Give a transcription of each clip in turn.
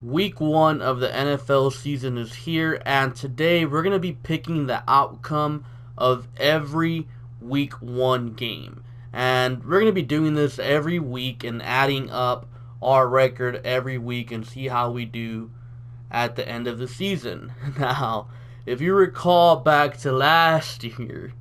Week 1 of the NFL season is here, and today we're going to be picking the outcome of every Week 1 game. And we're going to be doing this every week and adding up our record every week and see how we do at the end of the season. Now, if you recall back to last year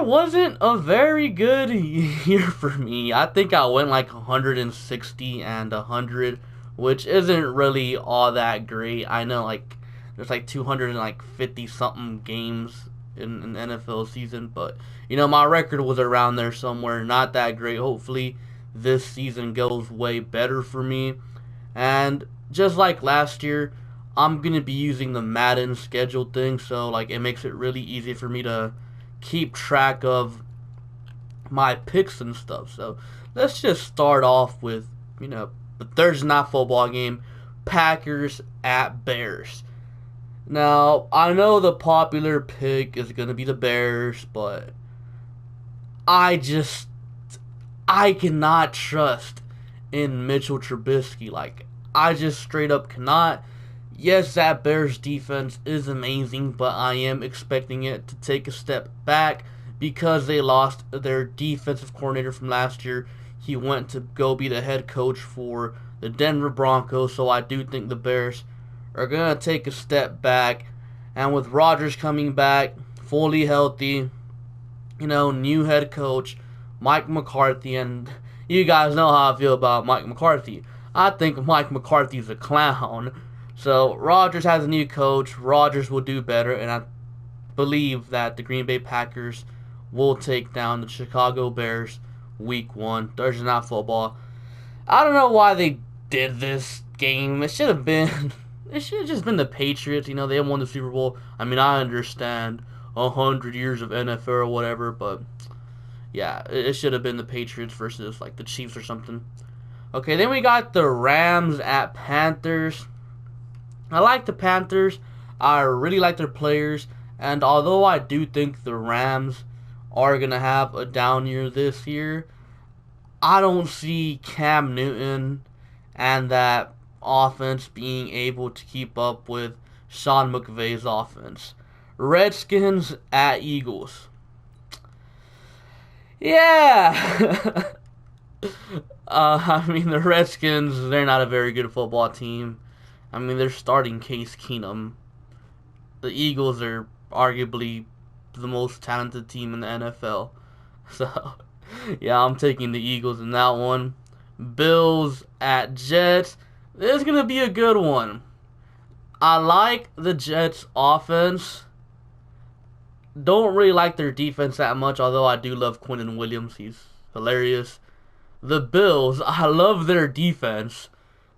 wasn't a very good year for me. I think I went like 160 and 100, which isn't really all that great. I know like there's like 250 something games in an NFL season, but my record was around there somewhere. Not that great. Hopefully this season goes way better for me. And just like last year, I'm gonna be using the Madden schedule thing, so like it makes it really easy for me to keep track of my picks and stuff. So let's just start off with, the Thursday night football game, Packers at Bears. Now, I know the popular pick is going to be the Bears, but I cannot trust in Mitchell Trubisky. Like, I just straight up cannot. Yes, that Bears defense is amazing, but I am expecting it to take a step back because they lost their defensive coordinator from last year. He went to go be the head coach for the Denver Broncos, so I do think the Bears are going to take a step back. And with Rodgers coming back, fully healthy, new head coach, Mike McCarthy, and you guys know how I feel about Mike McCarthy. I think Mike McCarthy's a clown. So Rodgers has a new coach. Rodgers will do better, and I believe that the Green Bay Packers will take down the Chicago Bears Week 1, Thursday Night Football. I don't know why they did this game. It should have just been the Patriots. They won the Super Bowl. I mean, I understand 100 years of NFL or whatever, but yeah, it should have been the Patriots versus like the Chiefs or something. Okay, then we got the Rams at Panthers. I like the Panthers. I really like their players. And although I do think the Rams are going to have a down year this year, I don't see Cam Newton and that offense being able to keep up with Sean McVay's offense. Redskins at Eagles. Yeah. I mean, the Redskins, they're not a very good football team. I mean, they're starting Case Keenum. The Eagles are arguably the most talented team in the NFL. So, yeah, I'm taking the Eagles in that one. Bills at Jets. This is going to be a good one. I like the Jets' offense. Don't really like their defense that much, although I do love Quinnen Williams. He's hilarious. The Bills, I love their defense.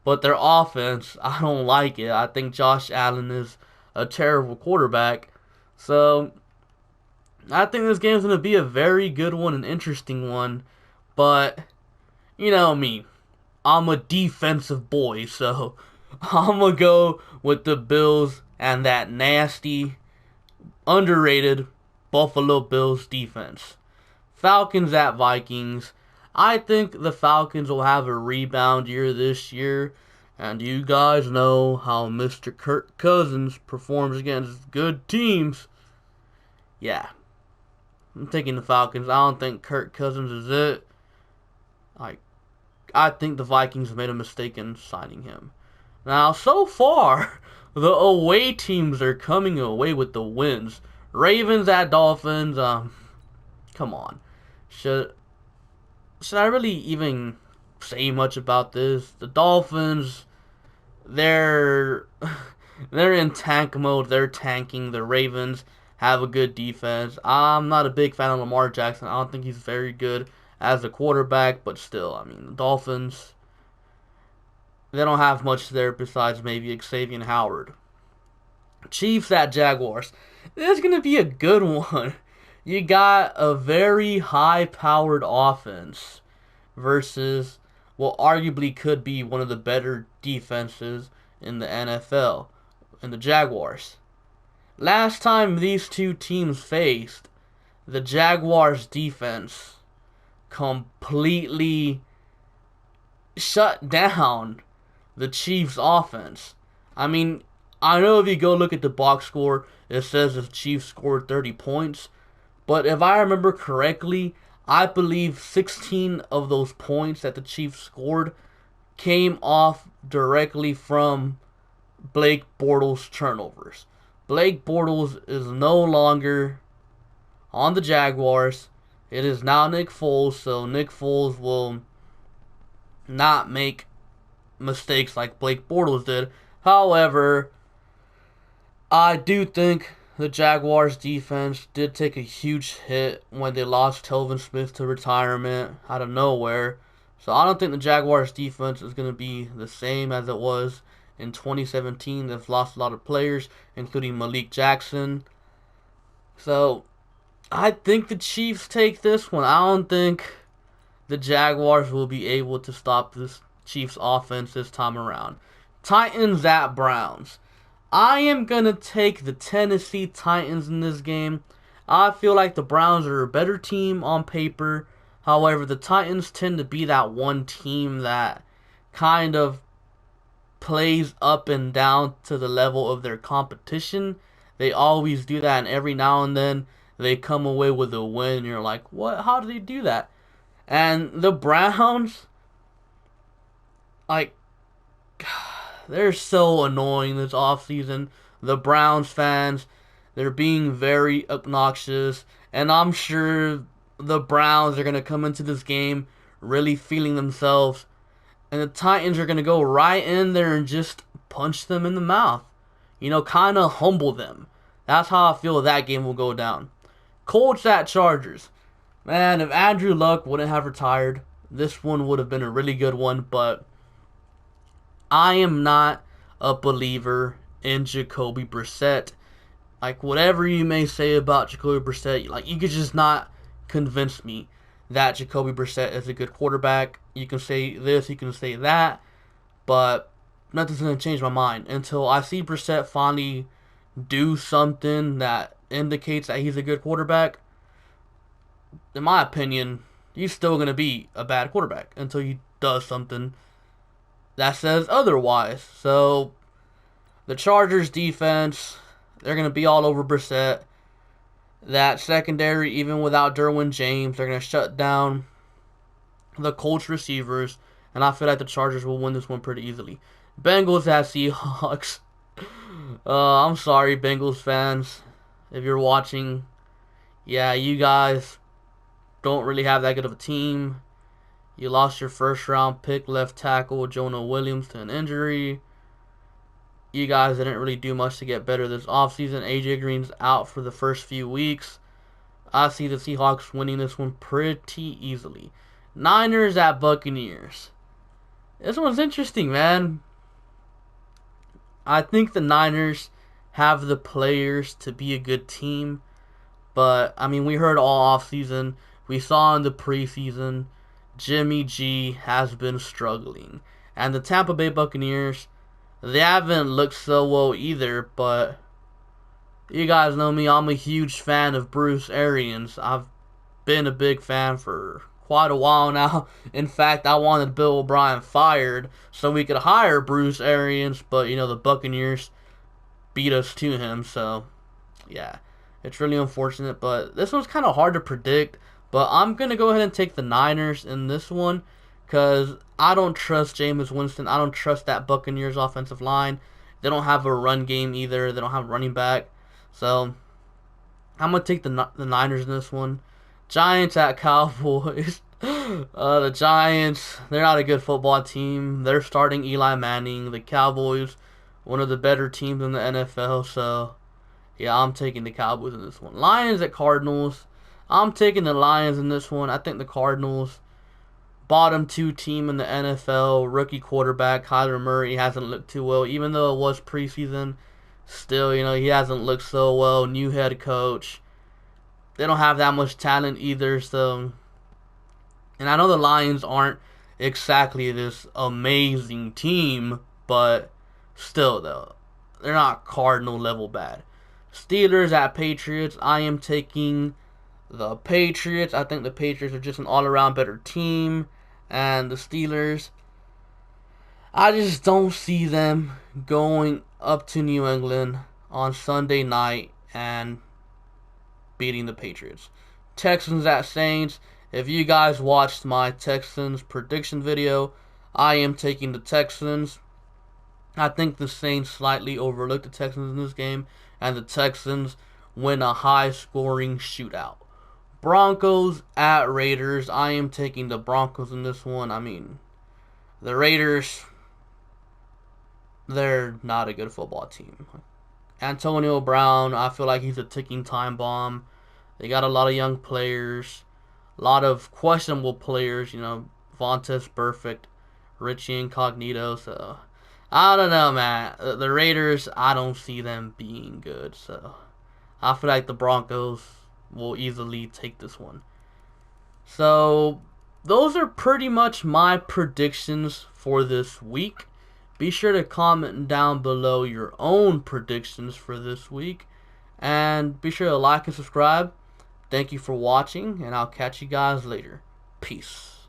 But their offense, I don't like it. I think Josh Allen is a terrible quarterback. So, I think this game's going to be a very good one, an interesting one. But, you know me. I'm a defensive boy, so I'm going to go with the Bills and that nasty, underrated Buffalo Bills defense. Falcons at Vikings. I think the Falcons will have a rebound year this year. And you guys know how Mr. Kirk Cousins performs against good teams. Yeah. I'm taking the Falcons. I don't think Kirk Cousins is it. I think the Vikings made a mistake in signing him. Now, so far, the away teams are coming away with the wins. Ravens at Dolphins. Come on. Should I really even say much about this? The Dolphins, they're in tank mode. They're tanking. The Ravens have a good defense. I'm not a big fan of Lamar Jackson. I don't think he's very good as a quarterback, but still, I mean, the Dolphins, they don't have much there besides maybe Xavier Howard. Chiefs at Jaguars. This is going to be a good one. You got a very high-powered offense versus what arguably could be one of the better defenses in the NFL, in the Jaguars. Last time these two teams faced, the Jaguars defense completely shut down the Chiefs offense. I mean, I know if you go look at the box score, it says the Chiefs scored 30 points. But if I remember correctly, I believe 16 of those points that the Chiefs scored came off directly from Blake Bortles' turnovers. Blake Bortles is no longer on the Jaguars. It is now Nick Foles, so Nick Foles will not make mistakes like Blake Bortles did. However, I do think the Jaguars defense did take a huge hit when they lost Telvin Smith to retirement out of nowhere. So I don't think the Jaguars defense is going to be the same as it was in 2017. They've lost a lot of players, including Malik Jackson. So I think the Chiefs take this one. I don't think the Jaguars will be able to stop this Chiefs offense this time around. Titans at Browns. I am going to take the Tennessee Titans in this game. I feel like the Browns are a better team on paper. However, the Titans tend to be that one team that kind of plays up and down to the level of their competition. They always do that, and every now and then they come away with a win. And you're like, what? How do they do that? And the Browns, like, they're so annoying this offseason. The Browns fans, they're being very obnoxious. And I'm sure the Browns are going to come into this game really feeling themselves. And the Titans are going to go right in there and just punch them in the mouth. You know, kind of humble them. That's how I feel that game will go down. Colts at Chargers. Man, if Andrew Luck wouldn't have retired, this one would have been a really good one. But I am not a believer in Jacoby Brissett. Like, whatever you may say about Jacoby Brissett, like, you could just not convince me that Jacoby Brissett is a good quarterback. You can say this, you can say that, but nothing's going to change my mind until I see Brissett finally do something that indicates that he's a good quarterback. In my opinion, he's still going to be a bad quarterback until he does something that says otherwise. So, the Chargers defense, they're going to be all over Brissett. That secondary, even without Derwin James, they're going to shut down the Colts receivers. And I feel like the Chargers will win this one pretty easily. Bengals at Seahawks. I'm sorry, Bengals fans. If you're watching, yeah, you guys don't really have that good of a team. You lost your first round pick left tackle Jonah Williams to an injury. You guys didn't really do much to get better this offseason. AJ Green's out for the first few weeks. I see the Seahawks winning this one pretty easily. Niners at Buccaneers. This one's interesting, man. I think the Niners have the players to be a good team. But, I mean, we heard all offseason. We saw in the preseason, Jimmy G has been struggling. And the Tampa Bay Buccaneers, they haven't looked so well either, but you guys know me, I'm a huge fan of Bruce Arians. I've been a big fan for quite a while now. In fact, I wanted Bill O'Brien fired so we could hire Bruce Arians, but, you know, the Buccaneers beat us to him, so, yeah. It's really unfortunate, but this one's kind of hard to predict. But I'm going to go ahead and take the Niners in this one because I don't trust Jameis Winston. I don't trust that Buccaneers offensive line. They don't have a run game either. They don't have a running back. So I'm going to take the Niners in this one. Giants at Cowboys. The Giants, they're not a good football team. They're starting Eli Manning. The Cowboys, one of the better teams in the NFL. So, yeah, I'm taking the Cowboys in this one. Lions at Cardinals. I'm taking the Lions in this one. I think the Cardinals, bottom 2 team in the NFL, rookie quarterback Kyler Murray hasn't looked too well. Even though it was preseason, still, you know, he hasn't looked so well. New head coach. They don't have that much talent either, so. And I know the Lions aren't exactly this amazing team, but still, though, they're not Cardinal level bad. Steelers at Patriots. I am taking the Patriots. I think the Patriots are just an all-around better team. And the Steelers, I just don't see them going up to New England on Sunday night and beating the Patriots. Texans at Saints. If you guys watched my Texans prediction video, I am taking the Texans. I think the Saints slightly overlooked the Texans in this game, and the Texans win a high-scoring shootout. Broncos at Raiders. I am taking the Broncos in this one. I mean, the Raiders, they're not a good football team. Antonio Brown, I feel like he's a ticking time bomb. They got a lot of young players, a lot of questionable players, Vontaze Perfect, Richie Incognito, so I don't know, man. The Raiders, I don't see them being good, so I feel like the Broncos will easily take this one. So those are pretty much my predictions for this week. Be sure to comment down below your own predictions for this week. And be sure to like and subscribe. Thank you for watching, and I'll catch you guys later. Peace.